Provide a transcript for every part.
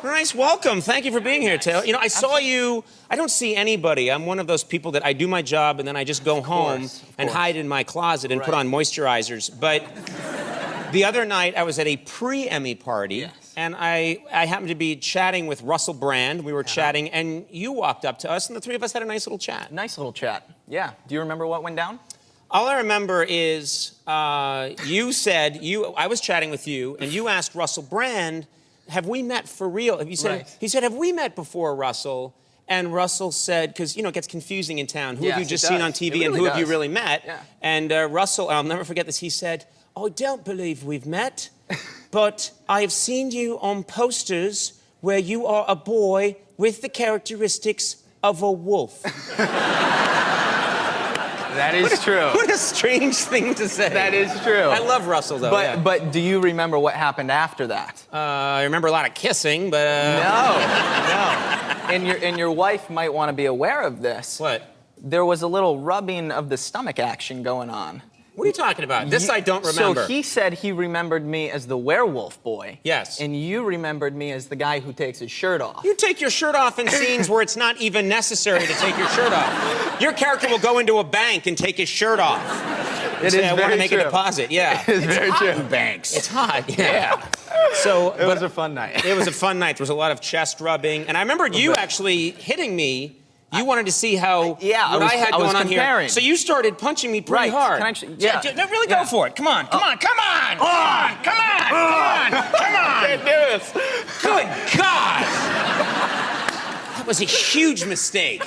Nice welcome. Thank you for being here, Taylor. You know, I saw you. I don't see anybody. I'm one of those people that I do my job and then I just go home and hide in my closet and put on moisturizers. But the other night I was at a pre-Emmy party and I happened to be chatting with Russell Brand. We were chatting and you walked up to us and the three of us had a nice little chat. Nice little chat. Yeah. Do you remember what went down? All I remember is you said, I was chatting with you and you asked Russell Brand, have we met for real? He said, have we met before, Russell? And Russell said, because, you know, it gets confusing in town. Who have you just seen on TV and who have you really met? Yeah. And Russell, I'll never forget this, he said, I don't believe we've met, but I've seen you on posters where you are a boy with the characteristics of a wolf. That is true. What a strange thing to say. That is true. I love Russell, though. But do you remember what happened after that? I remember a lot of kissing, but... No. And your wife might want to be aware of this. What? There was a little rubbing of the stomach action going on. What are you talking about? This I don't remember. So he said he remembered me as the werewolf boy. Yes. And you remembered me as the guy who takes his shirt off. You take your shirt off in scenes where it's not even necessary to take your shirt off. Your character will go into a bank and take his shirt off. It is very true. I want to make a deposit, yeah. It is very true. In banks. It's hot, yeah. So, it was a fun night. It was a fun night. There was a lot of chest rubbing. And I remember you actually hitting me. You wanted to see how what I had going on here. So you started punching me pretty hard. Can I actually, yeah. Really go for it. Come on, come on, come on! Come on, come on, come on, come on! Can't do this. Good God! That was a huge mistake.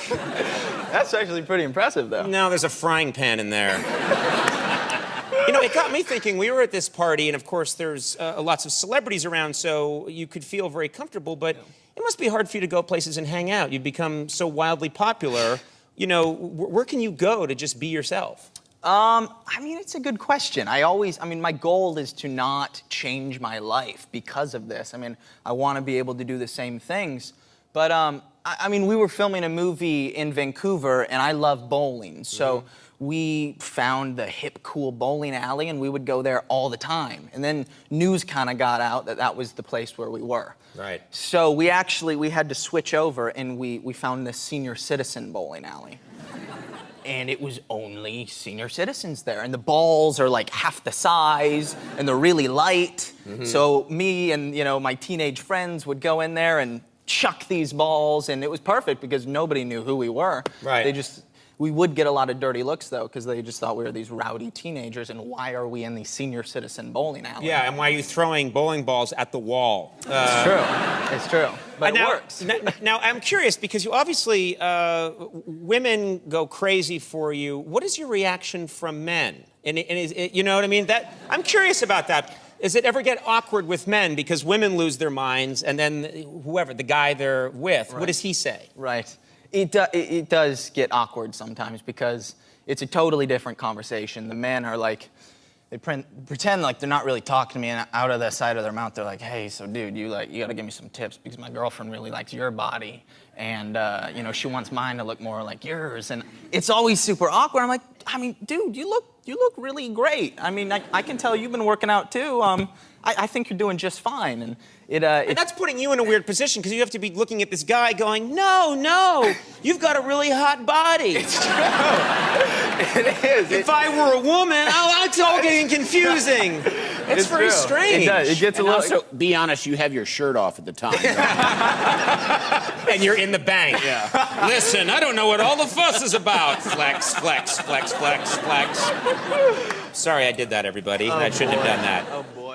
That's actually pretty impressive, though. No, there's a frying pan in there. You know, it got me thinking, we were at this party, and of course there's lots of celebrities around, so you could feel very comfortable, but it must be hard for you to go places and hang out. You've become so wildly popular. You know, where can you go to just be yourself? I mean, it's a good question. My goal is to not change my life because of this. I mean, I want to be able to do the same things, but I mean, we were filming a movie in Vancouver, and I love bowling, so we found the hip, cool bowling alley, and we would go there all the time. And then news kind of got out that that was the place where we were. Right. So we had to switch over, and we found this senior citizen bowling alley. And it was only senior citizens there, and the balls are like half the size, and they're really light. So me and, you know, my teenage friends would go in there and chuck these balls, and it was perfect because nobody knew who we were. Right. We would get a lot of dirty looks, though, because they just thought we were these rowdy teenagers, and why are we in the senior citizen bowling alley? Yeah, and why are you throwing bowling balls at the wall? It's true. It's true. But it works. Now, I'm curious, because you obviously, women go crazy for you. What is your reaction from men? And you know what I mean? I'm curious about that. Does it ever get awkward with men because women lose their minds, and then whoever, the guy they're with, what does he say? Right. It does get awkward sometimes because it's a totally different conversation. The men are like, they pretend like they're not really talking to me, and out of the side of their mouth, they're like, hey, so dude, you gotta give me some tips because my girlfriend really likes your body, and you know, she wants mine to look more like yours, and it's always super awkward. I'm like, I mean, dude, you look really great. I mean, I can tell you've been working out too. I think you're doing just fine, and and that's putting you in a weird position because you have to be looking at this guy going, no, you've got a really hot body. It's true. It is. If I were a woman, it's all getting confusing. It's very strange. It does. It gets a little. Also, be honest, you have your shirt off at the time. And you're in the bank. Yeah. Listen, I don't know what all the fuss is about. Flex, flex, flex, flex, flex. Sorry I did that, everybody. I shouldn't have done that. Oh, boy.